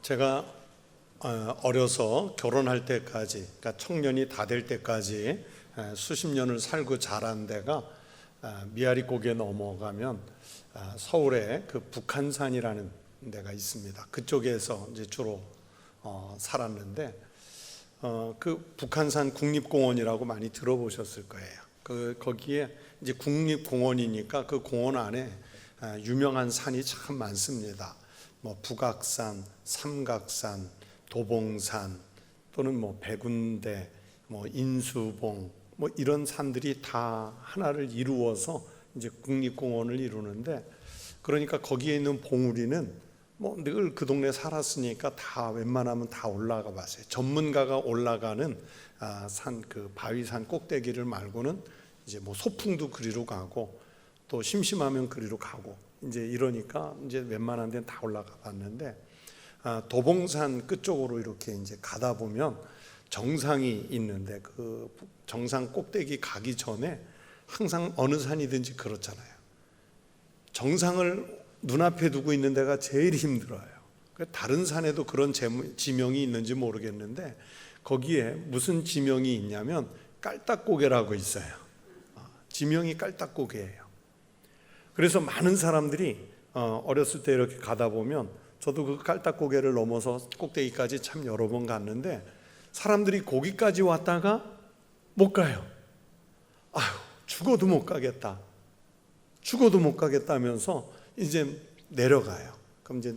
제가 어려서 결혼할 때까지, 그러니까 청년이 다 될 때까지 수십 년을 살고 자란 데가 미아리고개 넘어가면 서울에 그 북한산이라는 데가 있습니다. 그쪽에서 이제 주로 살았는데 그 북한산 국립공원이라고 많이 들어보셨을 거예요. 거기에 이제 국립공원이니까 그 공원 안에 유명한 산이 참 많습니다. 뭐 북악산, 삼각산, 도봉산 또는 뭐 백운대, 뭐 인수봉, 뭐 이런 산들이 다 하나를 이루어서 이제 국립공원을 이루는데, 그러니까 거기에 있는 봉우리는 뭐 늘 그 동네 살았으니까 다 웬만하면 다 올라가 봤어요. 전문가가 올라가는 산, 그 바위산 꼭대기를 말고는 이제 뭐 소풍도 그리로 가고 또 심심하면 그리로 가고 이제 이러니까 이제 웬만한 데는 다 올라가 봤는데, 도봉산 끝쪽으로 이렇게 이제 가다 보면 정상이 있는데 그 정상 꼭대기 가기 전에 항상 어느 산이든지 그렇잖아요. 정상을 눈앞에 두고 있는 데가 제일 힘들어요. 다른 산에도 그런 지명이 있는지 모르겠는데 거기에 무슨 지명이 있냐면 깔딱고개라고 있어요. 지명이 깔딱고개예요. 그래서 많은 사람들이 어렸을 때 이렇게 가다 보면, 저도 그 깔딱고개를 넘어서 꼭대기까지 참 여러 번 갔는데 사람들이 거기까지 왔다가 못 가요. 아유, 죽어도 못 가겠다. 죽어도 못 가겠다면서 이제 내려가요. 그럼 이제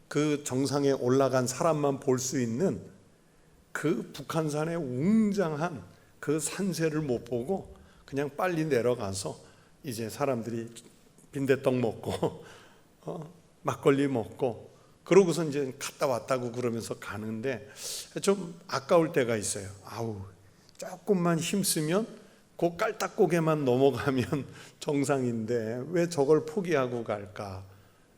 그 정상에 올라간 사람만 볼 수 있는 그 북한산의 웅장한 그 산세를 못 보고 그냥 빨리 내려가서 이제 사람들이 빈대떡 먹고 막걸리 먹고 그러고서 이제 갔다 왔다고 그러면서 가는데 좀 아까울 때가 있어요. 아우, 조금만 힘쓰면 그 깔딱고개만 넘어가면 정상인데 왜 저걸 포기하고 갈까?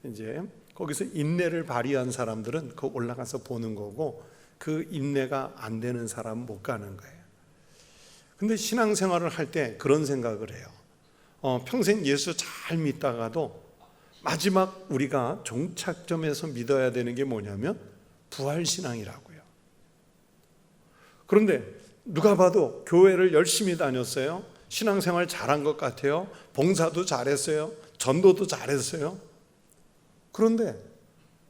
이제 거기서 인내를 발휘한 사람들은 그 올라가서 보는 거고, 그 인내가 안 되는 사람은 못 가는 거예요. 근데 신앙생활을 할 때 그런 생각을 해요. 평생 예수 잘 믿다가도 마지막 우리가 종착점에서 믿어야 되는 게 뭐냐면 부활신앙이라고요. 그런데 누가 봐도 교회를 열심히 다녔어요. 신앙생활 잘한 것 같아요. 봉사도 잘했어요. 전도도 잘했어요. 그런데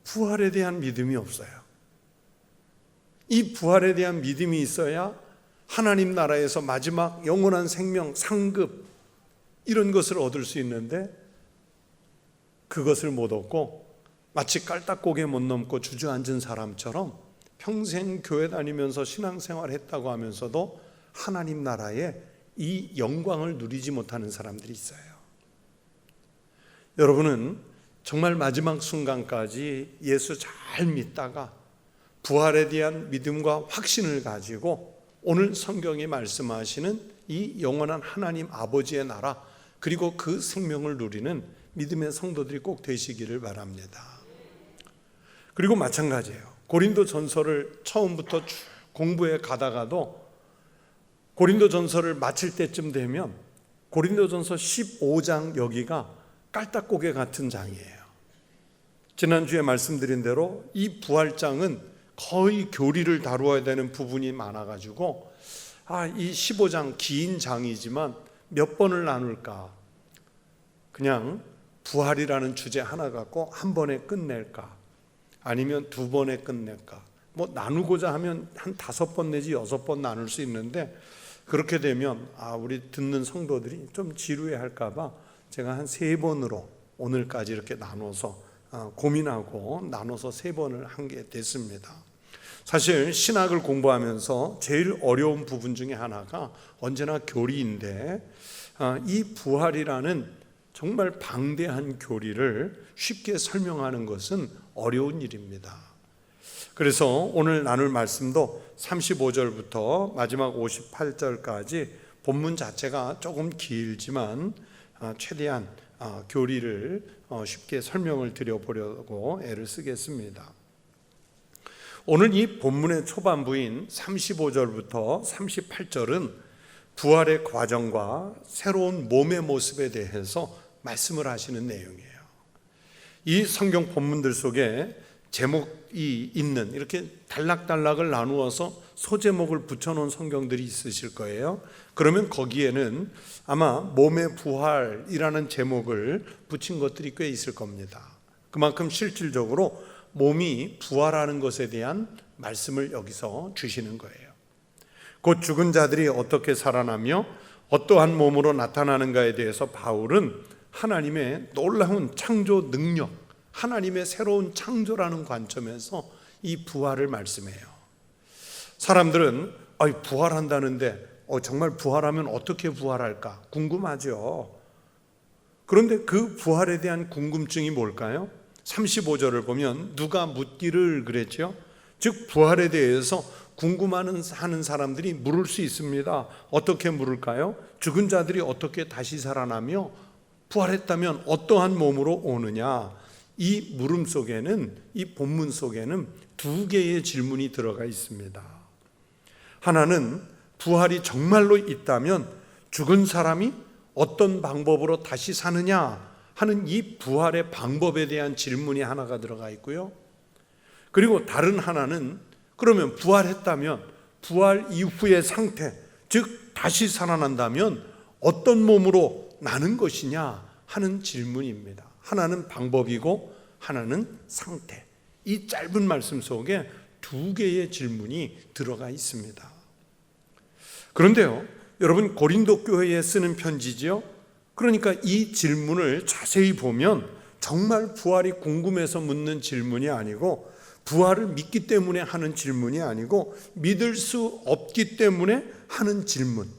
부활에 대한 믿음이 없어요. 이 부활에 대한 믿음이 있어야 하나님 나라에서 마지막 영원한 생명, 상급 이런 것을 얻을 수 있는데 그것을 못 얻고 마치 깔딱고개 못 넘고 주저앉은 사람처럼 평생 교회 다니면서 신앙생활 했다고 하면서도 하나님 나라의 이 영광을 누리지 못하는 사람들이 있어요. 여러분은 정말 마지막 순간까지 예수 잘 믿다가 부활에 대한 믿음과 확신을 가지고 오늘 성경이 말씀하시는 이 영원한 하나님 아버지의 나라, 그리고 그 생명을 누리는 믿음의 성도들이 꼭 되시기를 바랍니다. 그리고 마찬가지예요. 고린도 전서를 처음부터 쭉 공부해 가다가도 고린도 전서를 마칠 때쯤 되면 고린도 전서 15장 여기가 깔딱고개 같은 장이에요. 지난주에 말씀드린 대로 이 부활장은 거의 교리를 다루어야 되는 부분이 많아가지고 이 15장 긴 장이지만 몇 번을 나눌까? 그냥 부활이라는 주제 하나 갖고 한 번에 끝낼까? 아니면 두 번에 끝낼까? 뭐 나누고자 하면 한 5번 내지 6번 나눌 수 있는데 그렇게 되면 우리 듣는 성도들이 좀 지루해 할까 봐 제가 한 3번으로 오늘까지 이렇게 나눠서 고민하고 나눠서 3번을 한 게 됐습니다. 사실 신학을 공부하면서 제일 어려운 부분 중에 하나가 언제나 교리인데 이 부활이라는 정말 방대한 교리를 쉽게 설명하는 것은 어려운 일입니다. 그래서 오늘 나눌 말씀도 35절부터 마지막 58절까지 본문 자체가 조금 길지만 최대한 교리를 쉽게 설명을 드려보려고 애를 쓰겠습니다. 오늘 이 본문의 초반부인 35절부터 38절은 부활의 과정과 새로운 몸의 모습에 대해서 말씀을 하시는 내용이에요. 이 성경 본문들 속에 제목이 있는, 이렇게 단락단락을 나누어서 소제목을 붙여놓은 성경들이 있으실 거예요. 그러면 거기에는 아마 몸의 부활이라는 제목을 붙인 것들이 꽤 있을 겁니다. 그만큼 실질적으로 몸이 부활하는 것에 대한 말씀을 여기서 주시는 거예요. 곧 죽은 자들이 어떻게 살아나며 어떠한 몸으로 나타나는가에 대해서 바울은 하나님의 놀라운 창조 능력, 하나님의 새로운 창조라는 관점에서 이 부활을 말씀해요. 사람들은 부활한다는데 정말 부활하면 어떻게 부활할까 궁금하죠. 그런데 그 부활에 대한 궁금증이 뭘까요? 35절을 보면 누가 묻기를 그랬죠. 즉 부활에 대해서 궁금하는 사람들이 물을 수 있습니다. 어떻게 물을까요? 죽은 자들이 어떻게 다시 살아나며 부활했다면 어떠한 몸으로 오느냐? 이 물음 속에는, 이 본문 속에는 두 개의 질문이 들어가 있습니다. 하나는 부활이 정말로 있다면 죽은 사람이 어떤 방법으로 다시 사느냐 하는 이 부활의 방법에 대한 질문이 하나가 들어가 있고요. 그리고 다른 하나는 그러면 부활했다면 부활 이후의 상태, 즉 다시 살아난다면 어떤 몸으로 나는 것이냐 하는 질문입니다. 하나는 방법이고 하나는 상태. 이 짧은 말씀 속에 두 개의 질문이 들어가 있습니다. 그런데요, 여러분 고린도 교회에 쓰는 편지지요. 그러니까 이 질문을 자세히 보면 정말 부활이 궁금해서 묻는 질문이 아니고, 부활을 믿기 때문에 하는 질문이 아니고, 믿을 수 없기 때문에 하는 질문,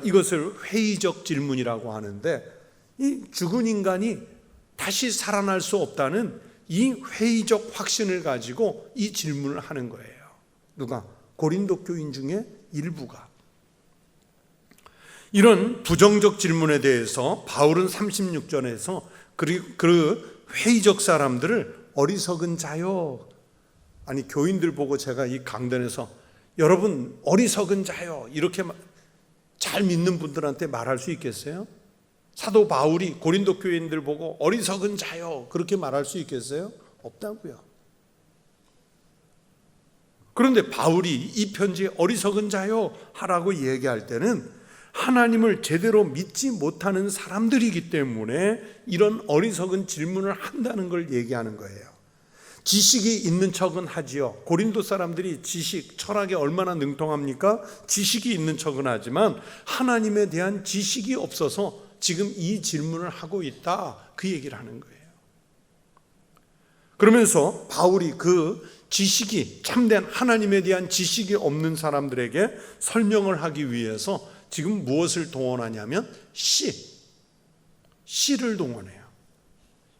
이것을 회의적 질문이라고 하는데, 이 죽은 인간이 다시 살아날 수 없다는 이 회의적 확신을 가지고 이 질문을 하는 거예요. 누가? 고린도 교인 중에 일부가. 이런 부정적 질문에 대해서 바울은 36절에서 그 회의적 사람들을 어리석은 자요. 아니, 교인들 보고 제가 이 강단에서 여러분 어리석은 자요 이렇게 잘 믿는 분들한테 말할 수 있겠어요? 사도 바울이 고린도 교인들 보고 어리석은 자요 그렇게 말할 수 있겠어요? 없다고요. 그런데 바울이 이 편지에 어리석은 자요 하라고 얘기할 때는 하나님을 제대로 믿지 못하는 사람들이기 때문에 이런 어리석은 질문을 한다는 걸 얘기하는 거예요. 지식이 있는 척은 하지요. 고린도 사람들이 지식, 철학에 얼마나 능통합니까? 지식이 있는 척은 하지만 하나님에 대한 지식이 없어서 지금 이 질문을 하고 있다, 그 얘기를 하는 거예요. 그러면서 바울이 그 지식이, 참된 하나님에 대한 지식이 없는 사람들에게 설명을 하기 위해서 지금 무엇을 동원하냐면 씨를 동원해요.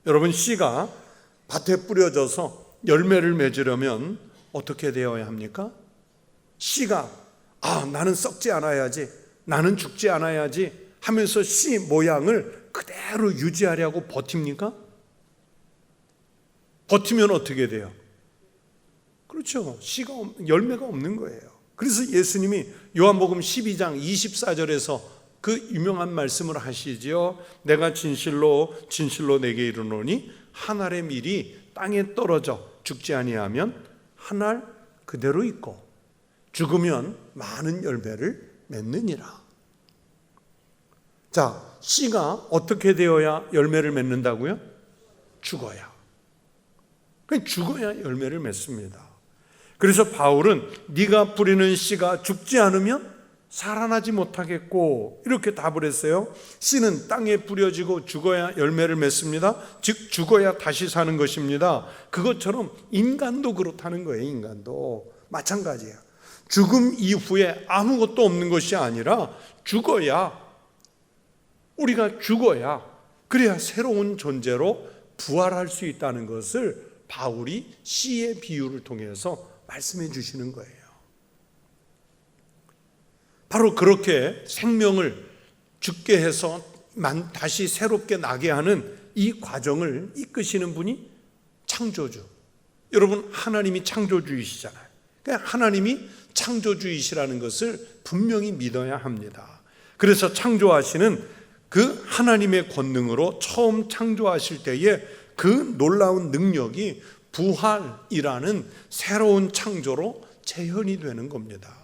여러분, 씨가 밭에 뿌려져서 열매를 맺으려면 어떻게 되어야 합니까? 씨가 나는 썩지 않아야지, 나는 죽지 않아야지 하면서 씨 모양을 그대로 유지하려고 버팁니까? 버티면 어떻게 돼요? 그렇죠. 씨가 열매가 없는 거예요. 그래서 예수님이 요한복음 12장 24절에서 그 유명한 말씀을 하시지요. 내가 진실로 진실로 내게 이르노니 한 알의 밀이 땅에 떨어져 죽지 아니하면 한 알 그대로 있고 죽으면 많은 열매를 맺느니라. 자, 씨가 어떻게 되어야 열매를 맺는다고요? 죽어야. 그러니까 죽어야 열매를 맺습니다. 그래서 바울은 네가 뿌리는 씨가 죽지 않으면 살아나지 못하겠고 이렇게 답을 했어요. 씨는 땅에 뿌려지고 죽어야 열매를 맺습니다. 즉 죽어야 다시 사는 것입니다. 그것처럼 인간도 그렇다는 거예요. 인간도 마찬가지예요. 죽음 이후에 아무것도 없는 것이 아니라 우리가 죽어야 그래야 새로운 존재로 부활할 수 있다는 것을 바울이 씨의 비유를 통해서 말씀해 주시는 거예요. 바로 그렇게 생명을 죽게 해서 다시 새롭게 나게 하는 이 과정을 이끄시는 분이 창조주. 여러분, 하나님이 창조주이시잖아요. 그러니까 하나님이 창조주이시라는 것을 분명히 믿어야 합니다. 그래서 창조하시는 그 하나님의 권능으로 처음 창조하실 때에 그 놀라운 능력이 부활이라는 새로운 창조로 재현이 되는 겁니다.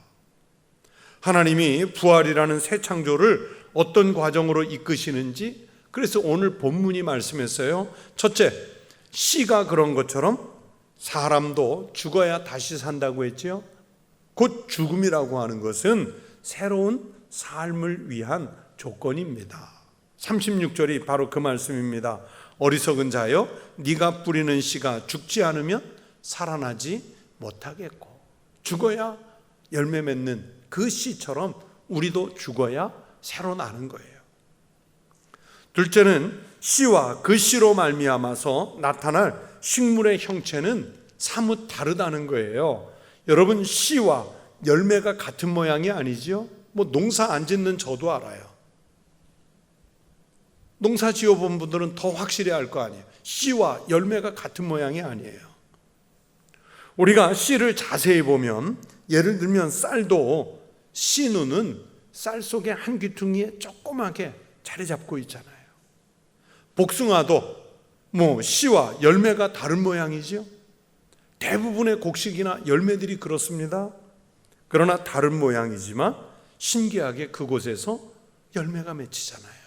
하나님이 부활이라는 새 창조를 어떤 과정으로 이끄시는지, 그래서 오늘 본문이 말씀했어요. 첫째, 씨가 그런 것처럼 사람도 죽어야 다시 산다고 했죠. 곧 죽음이라고 하는 것은 새로운 삶을 위한 조건입니다. 36절이 바로 그 말씀입니다. 어리석은 자여, 네가 뿌리는 씨가 죽지 않으면 살아나지 못하겠고, 죽어야 열매 맺는 그 씨처럼 우리도 죽어야 새로 나는 거예요. 둘째는 씨와 그 씨로 말미암아서 나타날 식물의 형체는 사뭇 다르다는 거예요. 여러분, 씨와 열매가 같은 모양이 아니죠? 농사 안 짓는 저도 알아요. 농사 지어본 분들은 더 확실히 알 거 아니에요. 씨와 열매가 같은 모양이 아니에요. 우리가 씨를 자세히 보면, 예를 들면 쌀도 씨눈은 쌀 속에 한 귀퉁이에 조그맣게 자리 잡고 있잖아요. 복숭아도 씨와 열매가 다른 모양이죠. 대부분의 곡식이나 열매들이 그렇습니다. 그러나 다른 모양이지만 신기하게 그곳에서 열매가 맺히잖아요.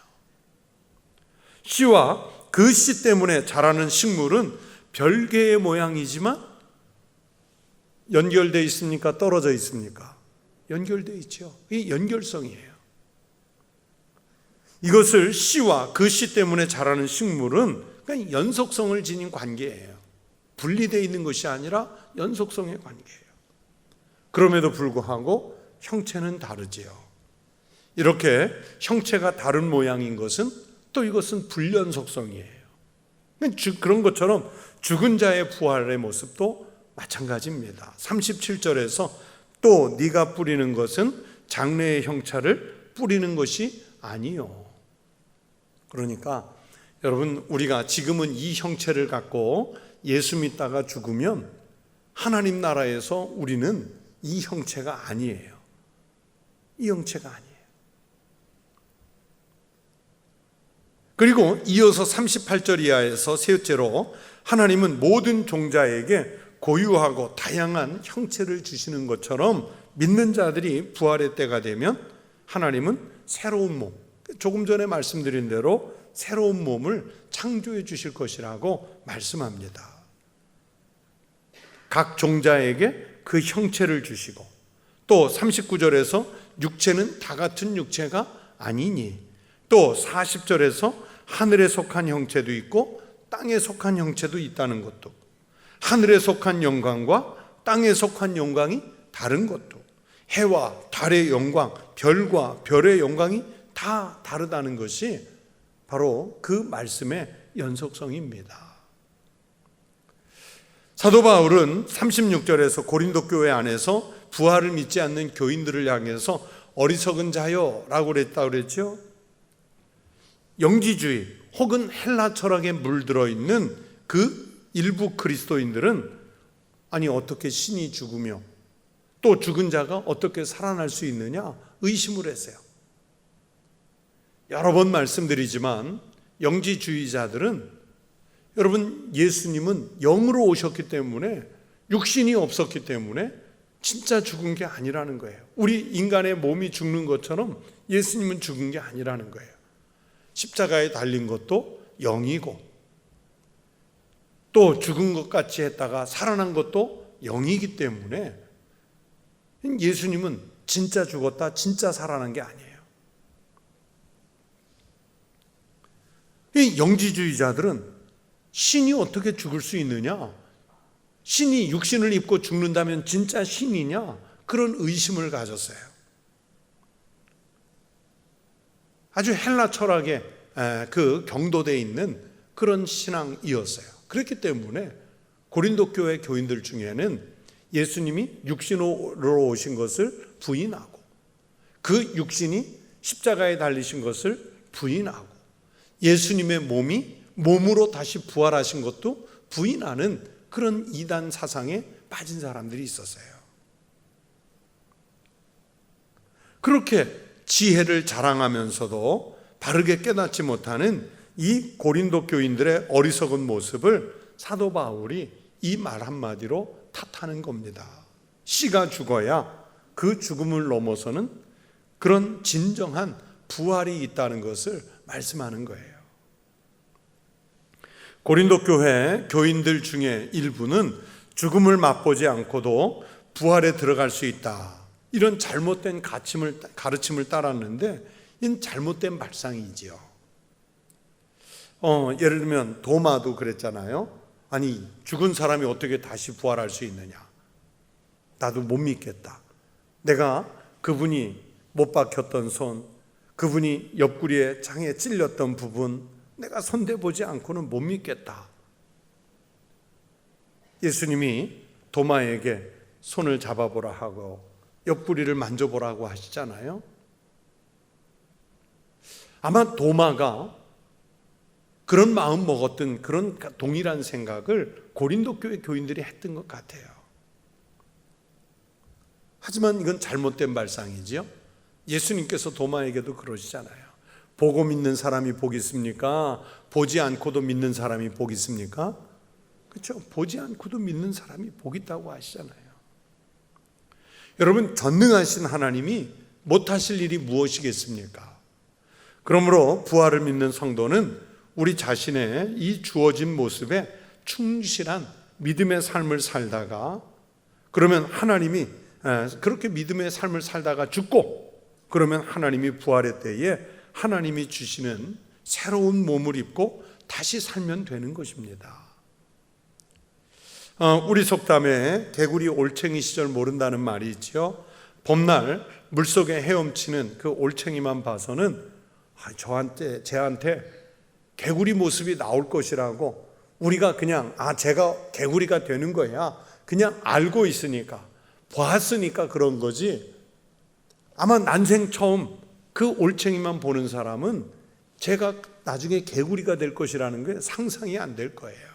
씨와 그 씨 때문에 자라는 식물은 별개의 모양이지만 연결되어 있습니까? 떨어져 있습니까? 연결되어 있죠. 이 연결성이에요. 이것을 씨와 그 씨 때문에 자라는 식물은 그냥 연속성을 지닌 관계예요. 분리되어 있는 것이 아니라 연속성의 관계예요. 그럼에도 불구하고 형체는 다르지요. 이렇게 형체가 다른 모양인 것은 또 이것은 불연속성이에요. 그런 것처럼 죽은 자의 부활의 모습도 마찬가지입니다. 37절에서 또 네가 뿌리는 것은 장래의 형체를 뿌리는 것이 아니요. 그러니까 여러분, 우리가 지금은 이 형체를 갖고 예수 믿다가 죽으면 하나님 나라에서 우리는 이 형체가 아니에요. 이 형체가 아니에요. 그리고 이어서 38절 이하에서 셋째로, 하나님은 모든 종자에게 고유하고 다양한 형체를 주시는 것처럼 믿는 자들이 부활의 때가 되면 하나님은 새로운 몸, 조금 전에 말씀드린 대로 새로운 몸을 창조해 주실 것이라고 말씀합니다. 각 종자에게 그 형체를 주시고, 또 39절에서 육체는 다 같은 육체가 아니니, 또 40절에서 하늘에 속한 형체도 있고 땅에 속한 형체도 있다는 것도, 하늘에 속한 영광과 땅에 속한 영광이 다른 것도, 해와 달의 영광, 별과 별의 영광이 다 다르다는 것이 바로 그 말씀의 연속성입니다. 사도 바울은 36절에서 고린도 교회 안에서 부활을 믿지 않는 교인들을 향해서 어리석은 자요 라고 그랬죠. 영지주의 혹은 헬라 철학에 물들어 있는 그 일부 그리스도인들은, 아니 어떻게 신이 죽으며 또 죽은 자가 어떻게 살아날 수 있느냐 의심을 했어요. 여러 번 말씀드리지만 영지주의자들은, 여러분, 예수님은 영으로 오셨기 때문에, 육신이 없었기 때문에 진짜 죽은 게 아니라는 거예요. 우리 인간의 몸이 죽는 것처럼 예수님은 죽은 게 아니라는 거예요. 십자가에 달린 것도 영이고, 또 죽은 것 같이 했다가 살아난 것도 영이기 때문에 예수님은 진짜 죽었다, 진짜 살아난 게 아니에요. 이 영지주의자들은 신이 어떻게 죽을 수 있느냐? 신이 육신을 입고 죽는다면 진짜 신이냐? 그런 의심을 가졌어요. 아주 헬라 철학에 그 경도되어 있는 그런 신앙이었어요. 그렇기 때문에 고린도 교회 교인들 중에는 예수님이 육신으로 오신 것을 부인하고, 그 육신이 십자가에 달리신 것을 부인하고, 예수님의 몸이 몸으로 다시 부활하신 것도 부인하는 그런 이단 사상에 빠진 사람들이 있었어요. 그렇게 지혜를 자랑하면서도 바르게 깨닫지 못하는 이 고린도 교인들의 어리석은 모습을 사도 바울이 이 말 한마디로 탓하는 겁니다. 씨가 죽어야 그 죽음을 넘어서는 그런 진정한 부활이 있다는 것을 말씀하는 거예요. 고린도 교회 교인들 중에 일부는 죽음을 맛보지 않고도 부활에 들어갈 수 있다, 이런 잘못된 가르침을 따랐는데 이는 잘못된 발상이지요. 예를 들면 도마도 그랬잖아요. 아니, 죽은 사람이 어떻게 다시 부활할 수 있느냐, 나도 못 믿겠다. 내가 그분이 못 박혔던 손, 그분이 옆구리에 창에 찔렸던 부분 내가 손대보지 않고는 못 믿겠다. 예수님이 도마에게 손을 잡아보라 하고 옆구리를 만져보라고 하시잖아요. 아마 도마가 그런 마음 먹었던 그런 동일한 생각을 고린도 교회 교인들이 했던 것 같아요. 하지만 이건 잘못된 발상이지요. 예수님께서 도마에게도 그러시잖아요. 보고 믿는 사람이 복 있습니까? 보지 않고도 믿는 사람이 복 있습니까? 그렇죠. 보지 않고도 믿는 사람이 복 있다고 하시잖아요. 여러분, 전능하신 하나님이 못하실 일이 무엇이겠습니까? 그러므로 부활을 믿는 성도는 우리 자신의 이 주어진 모습에 충실한 믿음의 삶을 살다가, 그러면 하나님이 그렇게 믿음의 삶을 살다가 죽고, 그러면 하나님이 부활의 때에 하나님이 주시는 새로운 몸을 입고 다시 살면 되는 것입니다. 우리 속담에 개구리 올챙이 시절 모른다는 말이 있죠. 봄날 물속에 헤엄치는 그 올챙이만 봐서는 쟤한테 개구리 모습이 나올 것이라고 우리가 그냥 제가 개구리가 되는 거야 그냥 알고 있으니까, 봤으니까 그런 거지, 아마 난생 처음 그 올챙이만 보는 사람은 제가 나중에 개구리가 될 것이라는 게 상상이 안 될 거예요.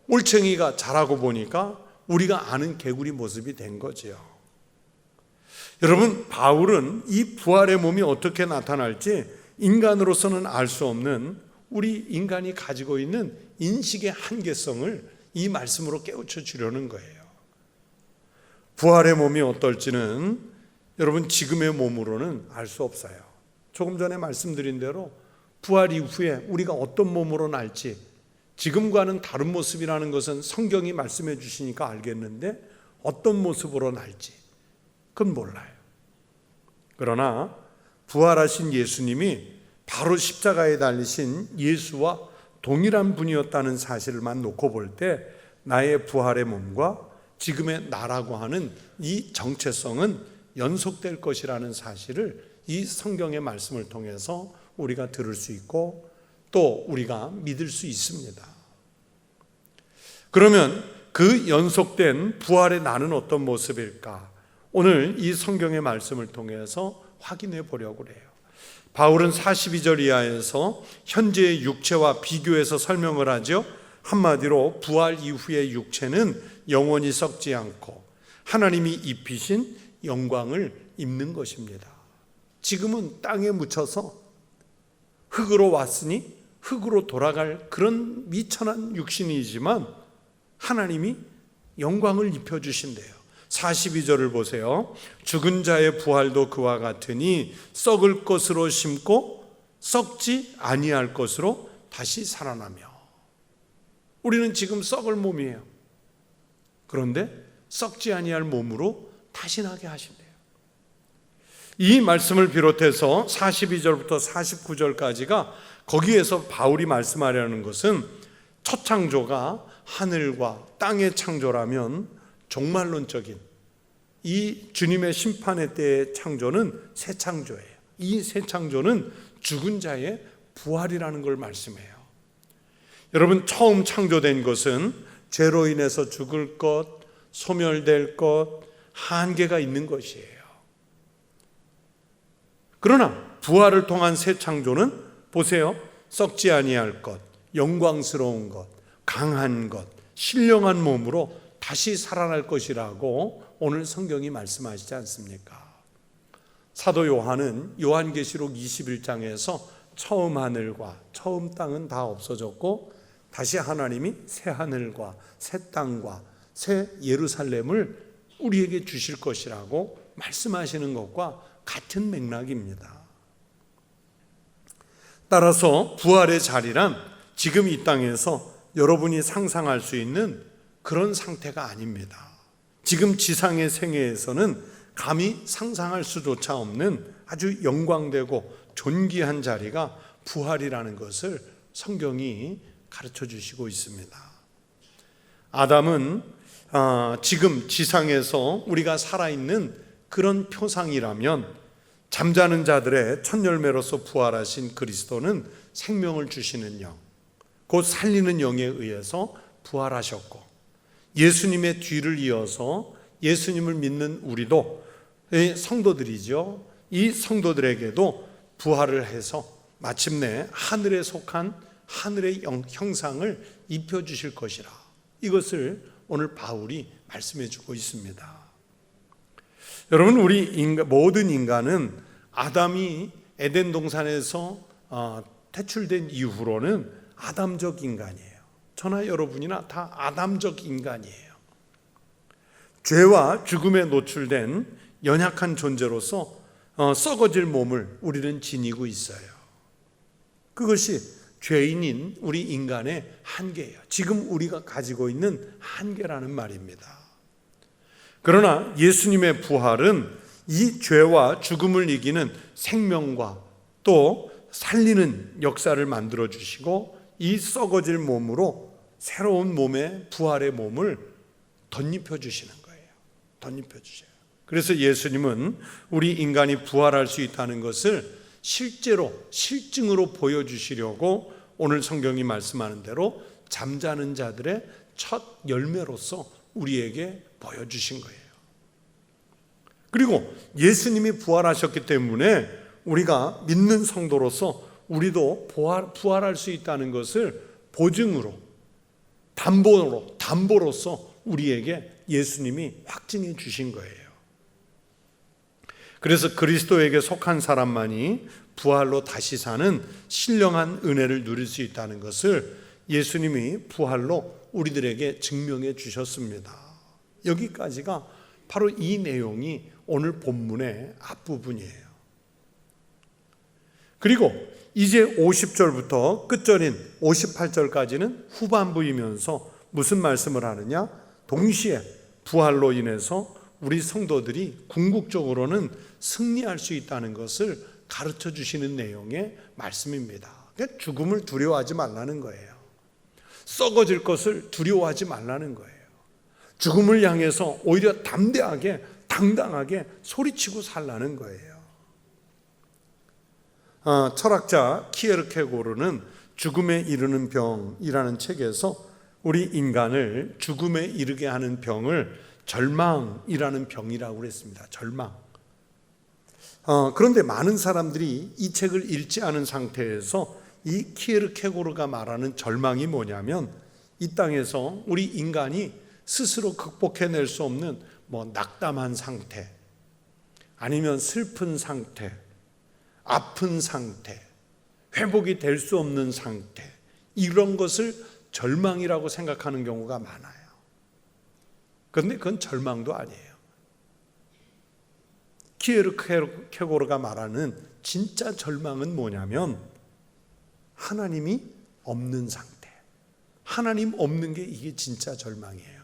올챙이가 자라고 보니까 우리가 아는 개구리 모습이 된 거지요. 여러분, 바울은 이 부활의 몸이 어떻게 나타날지 인간으로서는 알 수 없는 우리 인간이 가지고 있는 인식의 한계성을 이 말씀으로 깨우쳐 주려는 거예요. 부활의 몸이 어떨지는 여러분 지금의 몸으로는 알 수 없어요. 조금 전에 말씀드린 대로 부활 이후에 우리가 어떤 몸으로 날지, 지금과는 다른 모습이라는 것은 성경이 말씀해 주시니까 알겠는데 어떤 모습으로 날지 그건 몰라요. 그러나 부활하신 예수님이 바로 십자가에 달리신 예수와 동일한 분이었다는 사실만 놓고 볼 때 나의 부활의 몸과 지금의 나라고 하는 이 정체성은 연속될 것이라는 사실을 이 성경의 말씀을 통해서 우리가 들을 수 있고 또 우리가 믿을 수 있습니다. 그러면 그 연속된 부활의 나는 어떤 모습일까? 오늘 이 성경의 말씀을 통해서 확인해 보려고 해요. 바울은 42절 이하에서 현재의 육체와 비교해서 설명을 하죠. 한마디로 부활 이후의 육체는 영원히 썩지 않고 하나님이 입히신 영광을 입는 것입니다. 지금은 땅에 묻혀서 흙으로 왔으니 흙으로 돌아갈 그런 미천한 육신이지만 하나님이 영광을 입혀주신대요. 42절을 보세요. 죽은 자의 부활도 그와 같으니 썩을 것으로 심고 썩지 아니할 것으로 다시 살아나며. 우리는 지금 썩을 몸이에요. 그런데 썩지 아니할 몸으로 다시 나게 하신대요. 이 말씀을 비롯해서 42절부터 49절까지가 거기에서 바울이 말씀하려는 것은 첫 창조가 하늘과 땅의 창조라면 종말론적인 이 주님의 심판의 때의 창조는 새 창조예요. 이 새 창조는 죽은 자의 부활이라는 걸 말씀해요. 여러분, 처음 창조된 것은 죄로 인해서 죽을 것, 소멸될 것, 한계가 있는 것이에요. 그러나 부활을 통한 새 창조는 보세요. 썩지 아니할 것, 영광스러운 것, 강한 것, 신령한 몸으로 다시 살아날 것이라고 오늘 성경이 말씀하시지 않습니까? 사도 요한은 요한계시록 21장에서 처음 하늘과 처음 땅은 다 없어졌고 다시 하나님이 새 하늘과 새 땅과 새 예루살렘을 우리에게 주실 것이라고 말씀하시는 것과 같은 맥락입니다. 따라서 부활의 자리란 지금 이 땅에서 여러분이 상상할 수 있는 그런 상태가 아닙니다. 지금 지상의 생애에서는 감히 상상할 수조차 없는 아주 영광되고 존귀한 자리가 부활이라는 것을 성경이 가르쳐 주시고 있습니다. 아담은 지금 지상에서 우리가 살아있는 그런 표상이라면 잠자는 자들의 첫 열매로서 부활하신 그리스도는 생명을 주시는 영, 곧 살리는 영에 의해서 부활하셨고 예수님의 뒤를 이어서 예수님을 믿는 우리도 성도들이죠. 이 성도들에게도 부활을 해서 마침내 하늘에 속한 하늘의 형상을 입혀주실 것이라. 이것을 오늘 바울이 말씀해 주고 있습니다. 여러분, 우리 모든 인간은 아담이 에덴 동산에서 퇴출된 이후로는 아담적 인간이에요. 저나 여러분이나 다 아담적 인간이에요. 죄와 죽음에 노출된 연약한 존재로서 썩어질 몸을 우리는 지니고 있어요. 그것이 죄인인 우리 인간의 한계예요. 지금 우리가 가지고 있는 한계라는 말입니다. 그러나 예수님의 부활은 이 죄와 죽음을 이기는 생명과 또 살리는 역사를 만들어 주시고 이 썩어질 몸으로 새로운 몸의 부활의 몸을 덧입혀 주시는 거예요. 덧입혀 주셔요. 그래서 예수님은 우리 인간이 부활할 수 있다는 것을 실제로 실증으로 보여주시려고 오늘 성경이 말씀하는 대로 잠자는 자들의 첫 열매로서 우리에게 보여주신 거예요. 그리고 예수님이 부활하셨기 때문에 우리가 믿는 성도로서 우리도 부활할 수 있다는 것을 보증으로, 담보로서 우리에게 예수님이 확증해 주신 거예요. 그래서 그리스도에게 속한 사람만이 부활로 다시 사는 신령한 은혜를 누릴 수 있다는 것을 예수님이 부활로 우리들에게 증명해 주셨습니다. 여기까지가 바로 이 내용이 오늘 본문의 앞부분이에요. 그리고 이제 50절부터 끝절인 58절까지는 후반부이면서 무슨 말씀을 하느냐? 동시에 부활로 인해서 우리 성도들이 궁극적으로는 승리할 수 있다는 것을 가르쳐 주시는 내용의 말씀입니다. 그러니까 죽음을 두려워하지 말라는 거예요. 썩어질 것을 두려워하지 말라는 거예요. 죽음을 향해서 오히려 담대하게 당당하게 소리치고 살라는 거예요. 철학자 키에르케고르는 죽음에 이르는 병이라는 책에서 우리 인간을 죽음에 이르게 하는 병을 절망이라는 병이라고 그랬습니다. 절망. 그런데 많은 사람들이 이 책을 읽지 않은 상태에서 이 키에르케고르가 말하는 절망이 뭐냐면 이 땅에서 우리 인간이 스스로 극복해낼 수 없는 낙담한 상태, 아니면 슬픈 상태, 아픈 상태, 회복이 될 수 없는 상태, 이런 것을 절망이라고 생각하는 경우가 많아요. 그런데 그건 절망도 아니에요. 키에르케고르가 말하는 진짜 절망은 뭐냐면 하나님이 없는 상태, 하나님 없는 게 이게 진짜 절망이에요.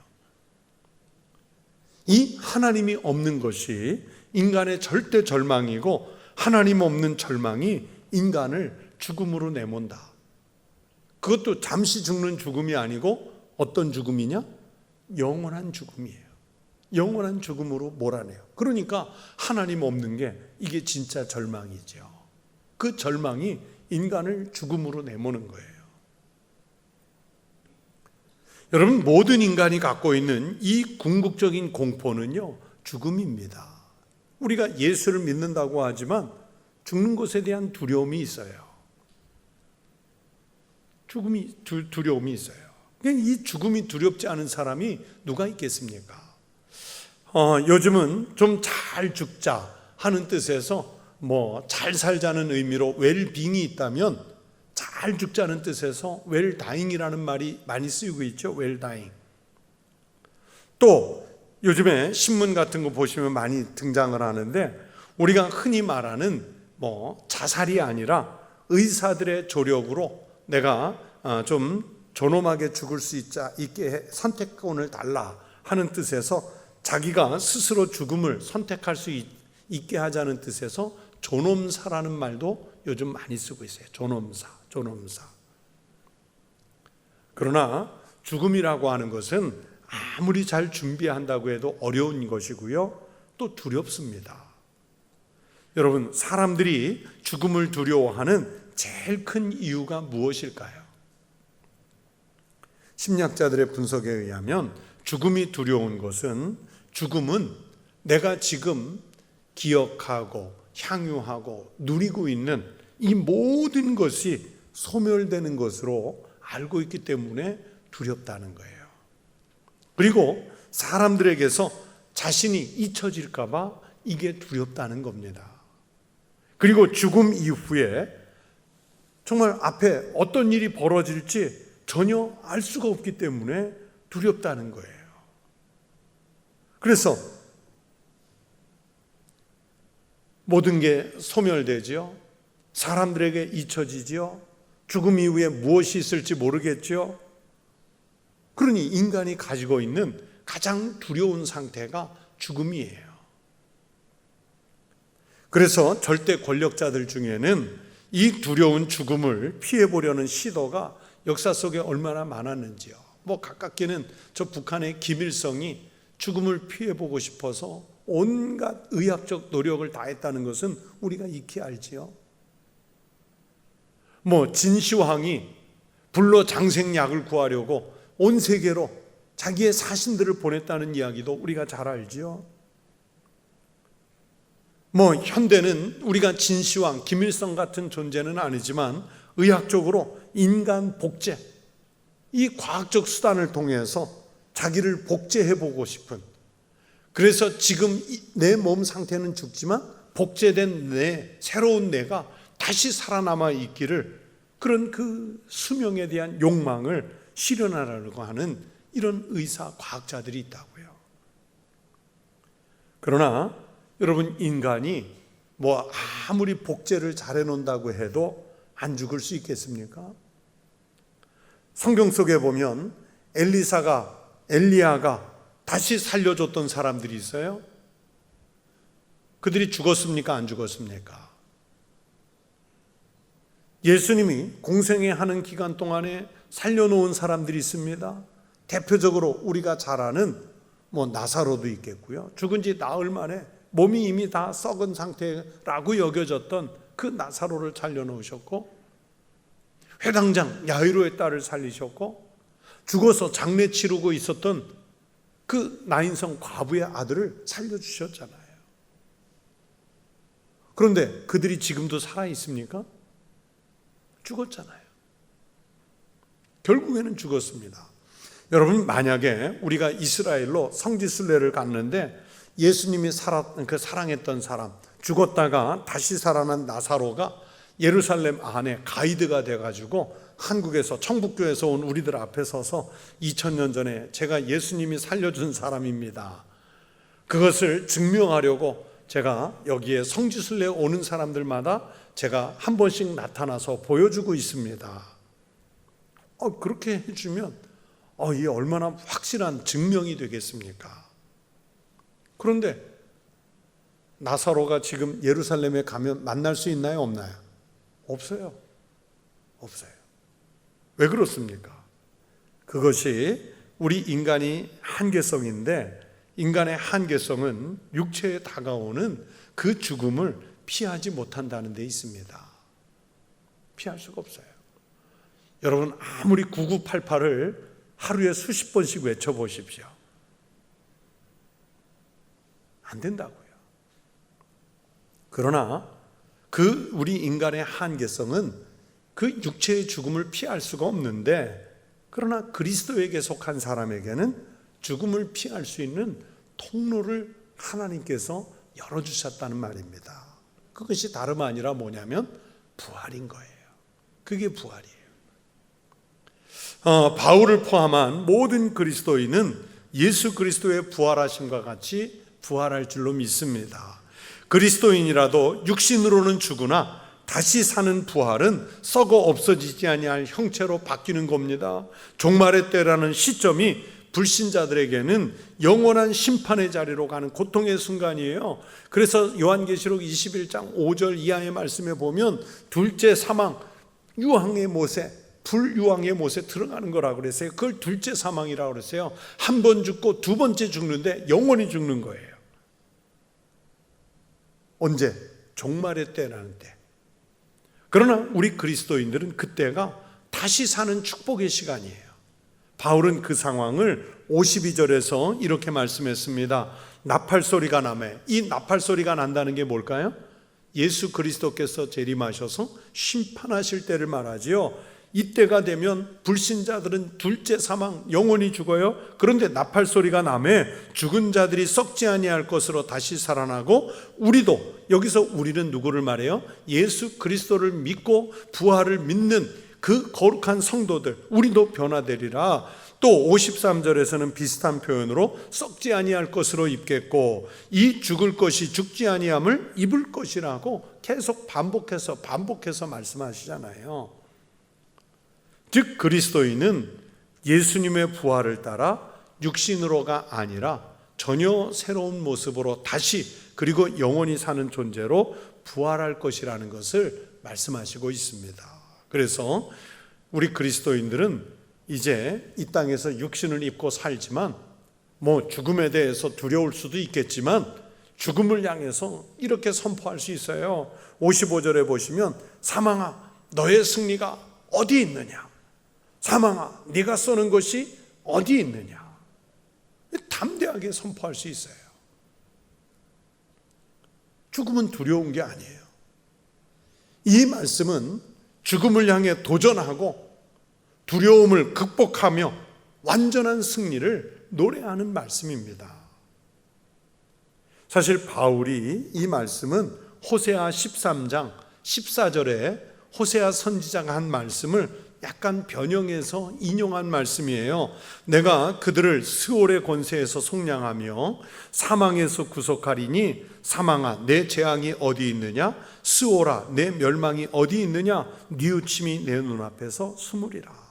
이 하나님이 없는 것이 인간의 절대 절망이고 하나님 없는 절망이 인간을 죽음으로 내몬다. 그것도 잠시 죽는 죽음이 아니고 어떤 죽음이냐? 영원한 죽음이에요. 영원한 죽음으로 몰아내요. 그러니까 하나님 없는 게 이게 진짜 절망이죠. 그 절망이 인간을 죽음으로 내모는 거예요. 여러분, 모든 인간이 갖고 있는 이 궁극적인 공포는요, 죽음입니다. 우리가 예수를 믿는다고 하지만 죽는 것에 대한 두려움이 있어요. 두려움이 있어요. 이 죽음이 두렵지 않은 사람이 누가 있겠습니까? 요즘은 좀 잘 죽자, 하는 뜻에서 잘 살자는 의미로 웰빙이 있다면 잘 죽자는 뜻에서 웰다잉이라는 말이 많이 쓰이고 있죠. 웰다잉. 또 요즘에 신문 같은 거 보시면 많이 등장을 하는데 우리가 흔히 말하는 자살이 아니라 의사들의 조력으로 내가 좀 존엄하게 죽을 수 있게 선택권을 달라 하는 뜻에서 자기가 스스로 죽음을 선택할 수 있게 하자는 뜻에서 존엄사라는 말도 요즘 많이 쓰고 있어요. 존엄사. 그러나 죽음이라고 하는 것은 아무리 잘 준비한다고 해도 어려운 것이고요. 또 두렵습니다. 여러분, 사람들이 죽음을 두려워하는 제일 큰 이유가 무엇일까요? 심리학자들의 분석에 의하면 죽음이 두려운 것은 죽음은 내가 지금 기억하고 향유하고 누리고 있는 이 모든 것이 소멸되는 것으로 알고 있기 때문에 두렵다는 거예요. 그리고 사람들에게서 자신이 잊혀질까 봐 이게 두렵다는 겁니다. 그리고 죽음 이후에 정말 앞에 어떤 일이 벌어질지 전혀 알 수가 없기 때문에 두렵다는 거예요. 그래서 모든 게 소멸되지요. 사람들에게 잊혀지지요. 죽음 이후에 무엇이 있을지 모르겠죠. 그러니 인간이 가지고 있는 가장 두려운 상태가 죽음이에요. 그래서 절대 권력자들 중에는 이 두려운 죽음을 피해보려는 시도가 역사 속에 얼마나 많았는지요. 가깝게는 저 북한의 김일성이 죽음을 피해보고 싶어서 온갖 의학적 노력을 다했다는 것은 우리가 익히 알지요. 진시황이 불로 장생약을 구하려고 온 세계로 자기의 사신들을 보냈다는 이야기도 우리가 잘 알지요. 현대는 우리가 진시황, 김일성 같은 존재는 아니지만 의학적으로 인간 복제, 이 과학적 수단을 통해서 자기를 복제해보고 싶은, 그래서 지금 내 몸 상태는 죽지만 복제된 새로운 내가 다시 살아남아 있기를, 그런 그 수명에 대한 욕망을 실현하려고 하는 이런 의사, 과학자들이 있다고요. 그러나 여러분, 인간이 아무리 복제를 잘해놓는다고 해도 안 죽을 수 있겠습니까? 성경 속에 보면 엘리야가 다시 살려줬던 사람들이 있어요. 그들이 죽었습니까? 안 죽었습니까? 예수님이 공생애 하는 기간 동안에 살려놓은 사람들이 있습니다. 대표적으로 우리가 잘 아는 나사로도 있겠고요. 죽은 지 나흘 만에 몸이 이미 다 썩은 상태라고 여겨졌던 그 나사로를 살려놓으셨고, 회당장 야이로의 딸을 살리셨고, 죽어서 장례 치르고 있었던 그 나인성 과부의 아들을 살려주셨잖아요. 그런데 그들이 지금도 살아있습니까? 죽었잖아요. 결국에는 죽었습니다. 여러분, 만약에 우리가 이스라엘로 성지순례를 갔는데 예수님이 사랑했던 사람, 죽었다가 다시 살아난 나사로가 예루살렘 안에 가이드가 돼가지고 한국에서, 청북교에서 온 우리들 앞에 서서 2000년 전에 제가 예수님이 살려준 사람입니다, 그것을 증명하려고 제가 여기에 성지순례 오는 사람들마다 제가 한 번씩 나타나서 보여주고 있습니다. 그렇게 해주면 이게 얼마나 확실한 증명이 되겠습니까? 그런데 나사로가 지금 예루살렘에 가면 만날 수 있나요? 없나요? 없어요. 왜 그렇습니까? 그것이 우리 인간이 한계성인데, 인간의 한계성은 육체에 다가오는 그 죽음을 피하지 못한다는 데 있습니다. 피할 수가 없어요. 여러분, 아무리 9988을 하루에 수십 번씩 외쳐보십시오. 안 된다고요. 그러나 우리 인간의 한계성은 그 육체의 죽음을 피할 수가 없는데, 그러나 그리스도에게 속한 사람에게는 죽음을 피할 수 있는 통로를 하나님께서 열어주셨다는 말입니다. 그것이 다름 아니라 뭐냐면 부활인 거예요. 그게 부활이에요. 바울을 포함한 모든 그리스도인은 예수 그리스도의 부활하심과 같이 부활할 줄로 믿습니다. 그리스도인이라도 육신으로는 죽으나 다시 사는 부활은 썩어 없어지지 아니할 형체로 바뀌는 겁니다. 종말의 때라는 시점이 불신자들에게는 영원한 심판의 자리로 가는 고통의 순간이에요. 그래서 요한계시록 21장 5절 이하의 말씀에 보면 둘째 사망, 유황의 못에, 불유황의 못에 들어가는 거라고 그랬어요. 그걸 둘째 사망이라고 그랬어요. 한 번 죽고 두 번째 죽는데 영원히 죽는 거예요. 언제? 종말의 때라는 때. 그러나 우리 그리스도인들은 그때가 다시 사는 축복의 시간이에요. 바울은 그 상황을 52절에서 이렇게 말씀했습니다. 나팔소리가 나매. 이 나팔소리가 난다는 게 뭘까요? 예수 그리스도께서 재림하셔서 심판하실 때를 말하지요. 이때가 되면 불신자들은 둘째 사망, 영원히 죽어요. 그런데 나팔소리가 나매 죽은 자들이 썩지 아니할 것으로 다시 살아나고, 우리도, 여기서 우리는 누구를 말해요? 예수 그리스도를 믿고 부활을 믿는 그 거룩한 성도들, 우리도 변화되리라. 또 53절에서는 비슷한 표현으로 썩지 아니할 것으로 입겠고, 이 죽을 것이 죽지 아니함을 입을 것이라고 계속 반복해서 말씀하시잖아요. 즉 그리스도인은 예수님의 부활을 따라 육신으로가 아니라 전혀 새로운 모습으로 다시, 그리고 영원히 사는 존재로 부활할 것이라는 것을 말씀하시고 있습니다. 그래서 우리 그리스도인들은 이제 이 땅에서 육신을 입고 살지만, 죽음에 대해서 두려울 수도 있겠지만 죽음을 향해서 이렇게 선포할 수 있어요. 55절에 보시면 사망아 너의 승리가 어디 있느냐, 사망아 네가 쏘는 것이 어디 있느냐, 담대하게 선포할 수 있어요. 죽음은 두려운 게 아니에요. 이 말씀은 죽음을 향해 도전하고 두려움을 극복하며 완전한 승리를 노래하는 말씀입니다. 사실 바울이 이 말씀은 호세아 13장 14절에 호세아 선지자가 한 말씀을 약간 변형해서 인용한 말씀이에요. 내가 그들을 스올의 권세에서 속량하며 사망에서 구속하리니 사망아 내 재앙이 어디 있느냐, 스올아 내 멸망이 어디 있느냐, 뉘우침이 내 눈앞에서 숨으리라.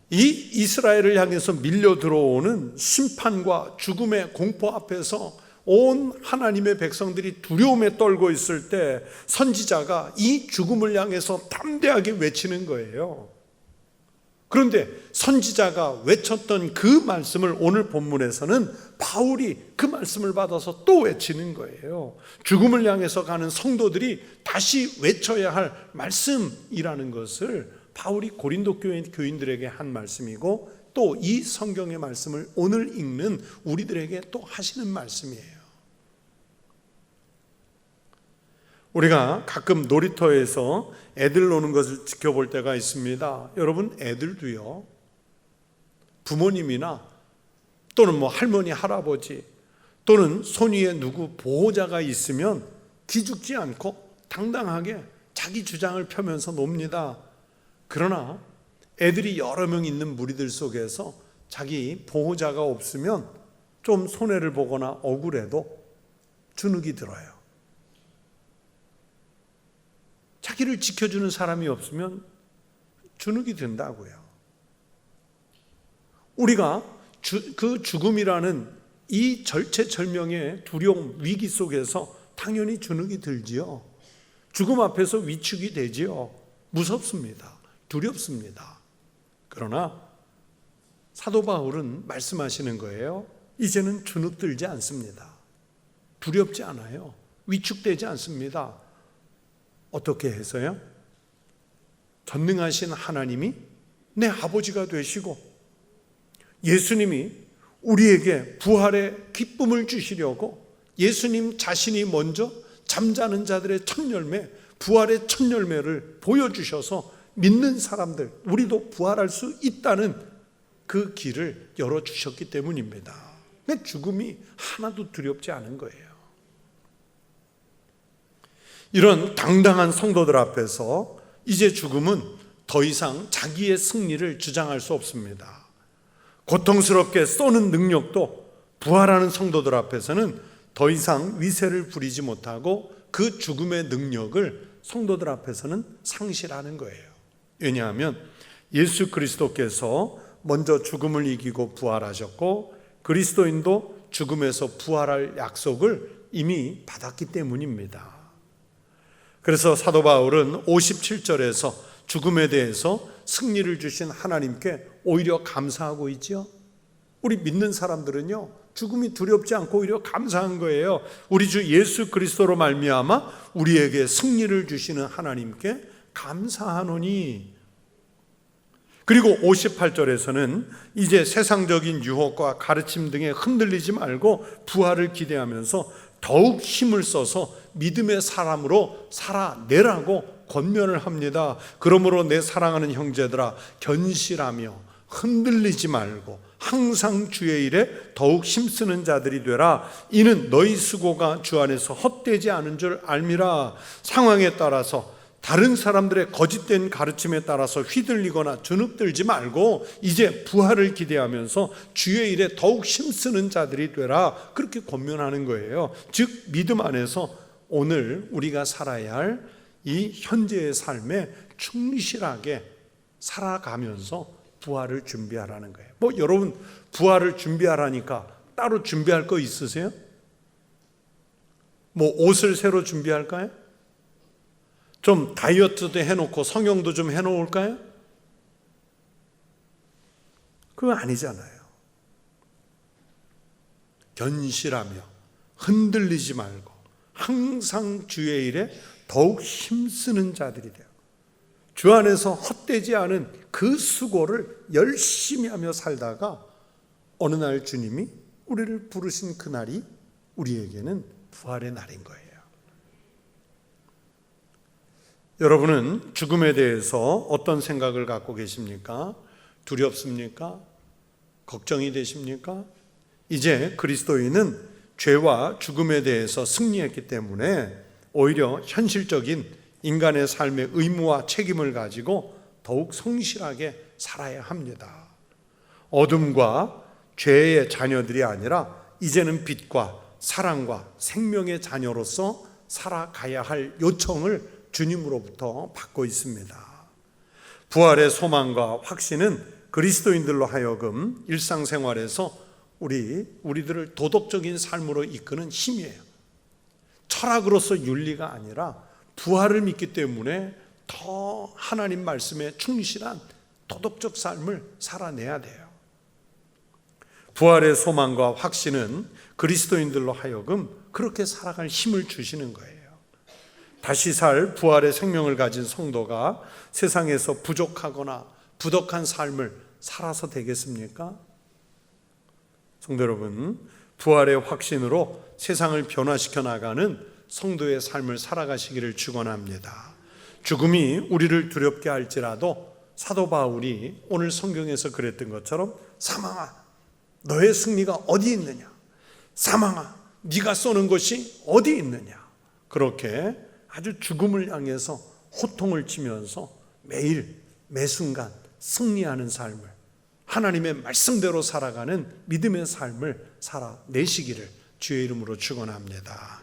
이 이스라엘을 향해서 밀려 들어오는 심판과 죽음의 공포 앞에서 온 하나님의 백성들이 두려움에 떨고 있을 때 선지자가 이 죽음을 향해서 담대하게 외치는 거예요. 그런데 선지자가 외쳤던 그 말씀을 오늘 본문에서는 바울이 그 말씀을 받아서 또 외치는 거예요. 죽음을 향해서 가는 성도들이 다시 외쳐야 할 말씀이라는 것을 바울이 고린도 교회 교인들에게 한 말씀이고, 또 이 성경의 말씀을 오늘 읽는 우리들에게 또 하시는 말씀이에요. 우리가 가끔 놀이터에서 애들 노는 것을 지켜볼 때가 있습니다. 여러분, 애들도요, 부모님이나 또는 할머니, 할아버지 또는 손 위에 누구 보호자가 있으면 기죽지 않고 당당하게 자기 주장을 펴면서 놉니다. 그러나 애들이 여러 명 있는 무리들 속에서 자기 보호자가 없으면 좀 손해를 보거나 억울해도 주눅이 들어요. 자기를 지켜주는 사람이 없으면 주눅이 든다고요. 우리가 그 죽음이라는 이 절체절명의 두려움, 위기 속에서 당연히 주눅이 들지요. 죽음 앞에서 위축이 되지요. 무섭습니다. 두렵습니다. 그러나 사도 바울은 말씀하시는 거예요. 이제는 주눅 들지 않습니다. 두렵지 않아요. 위축되지 않습니다. 어떻게 해서요? 전능하신 하나님이 내 아버지가 되시고 예수님이 우리에게 부활의 기쁨을 주시려고 예수님 자신이 먼저 잠자는 자들의 첫 열매, 부활의 첫 열매를 보여주셔서 믿는 사람들, 우리도 부활할 수 있다는 그 길을 열어주셨기 때문입니다. 근데 죽음이 하나도 두렵지 않은 거예요. 이런 당당한 성도들 앞에서 이제 죽음은 더 이상 자기의 승리를 주장할 수 없습니다. 고통스럽게 쏘는 능력도 부활하는 성도들 앞에서는 더 이상 위세를 부리지 못하고 그 죽음의 능력을 성도들 앞에서는 상실하는 거예요. 왜냐하면 예수 그리스도께서 먼저 죽음을 이기고 부활하셨고 그리스도인도 죽음에서 부활할 약속을 이미 받았기 때문입니다. 그래서 사도 바울은 57절에서 죽음에 대해서 승리를 주신 하나님께 오히려 감사하고 있죠. 우리 믿는 사람들은요, 죽음이 두렵지 않고 오히려 감사한 거예요. 우리 주 예수 그리스도로 말미암아 우리에게 승리를 주시는 하나님께 감사하노니. 그리고 58절에서는 이제 세상적인 유혹과 가르침 등에 흔들리지 말고 부활을 기대하면서 더욱 힘을 써서 믿음의 사람으로 살아내라고 권면을 합니다. 그러므로 내 사랑하는 형제들아, 견실하며 흔들리지 말고 항상 주의 일에 더욱 힘쓰는 자들이 되라. 이는 너희 수고가 주 안에서 헛되지 않은 줄 알미라. 상황에 따라서 다른 사람들의 거짓된 가르침에 따라서 휘둘리거나 주눅들지 말고 이제 부활을 기대하면서 주의 일에 더욱 힘쓰는 자들이 되라. 그렇게 권면하는 거예요. 즉 믿음 안에서 오늘 우리가 살아야 할 이 현재의 삶에 충실하게 살아가면서 부활을 준비하라는 거예요. 뭐 여러분 부활을 준비하라니까 따로 준비할 거 있으세요? 뭐 옷을 새로 준비할까요? 좀 다이어트도 해놓고 성형도 좀 해놓을까요? 그거 아니잖아요. 견실하며 흔들리지 말고 항상 주의 일에 더욱 힘쓰는 자들이 되어 주 안에서 헛되지 않은 그 수고를 열심히 하며 살다가 어느 날 주님이 우리를 부르신 그날이 우리에게는 부활의 날인 거예요. 여러분은 죽음에 대해서 어떤 생각을 갖고 계십니까? 두렵습니까? 걱정이 되십니까? 이제 그리스도인은 죄와 죽음에 대해서 승리했기 때문에 오히려 현실적인 인간의 삶의 의무와 책임을 가지고 더욱 성실하게 살아야 합니다. 어둠과 죄의 자녀들이 아니라 이제는 빛과 사랑과 생명의 자녀로서 살아가야 할 요청을 주님으로부터 받고 있습니다. 부활의 소망과 확신은 그리스도인들로 하여금 일상생활에서 우리들을 도덕적인 삶으로 이끄는 힘이에요. 철학으로서 윤리가 아니라 부활을 믿기 때문에 더 하나님 말씀에 충실한 도덕적 삶을 살아내야 돼요. 부활의 소망과 확신은 그리스도인들로 하여금 그렇게 살아갈 힘을 주시는 거예요. 다시 살 부활의 생명을 가진 성도가 세상에서 부족하거나 부덕한 삶을 살아서 되겠습니까? 성도 여러분, 부활의 확신으로 세상을 변화시켜 나가는 성도의 삶을 살아가시기를 축원합니다. 죽음이 우리를 두렵게 할지라도 사도 바울이 오늘 성경에서 그랬던 것처럼 사망아, 너의 승리가 어디 있느냐? 사망아, 네가 쏘는 것이 어디 있느냐? 그렇게 아주 죽음을 향해서 호통을 치면서 매일 매순간 승리하는 삶을, 하나님의 말씀대로 살아가는 믿음의 삶을 살아내시기를 주의 이름으로 축원합니다.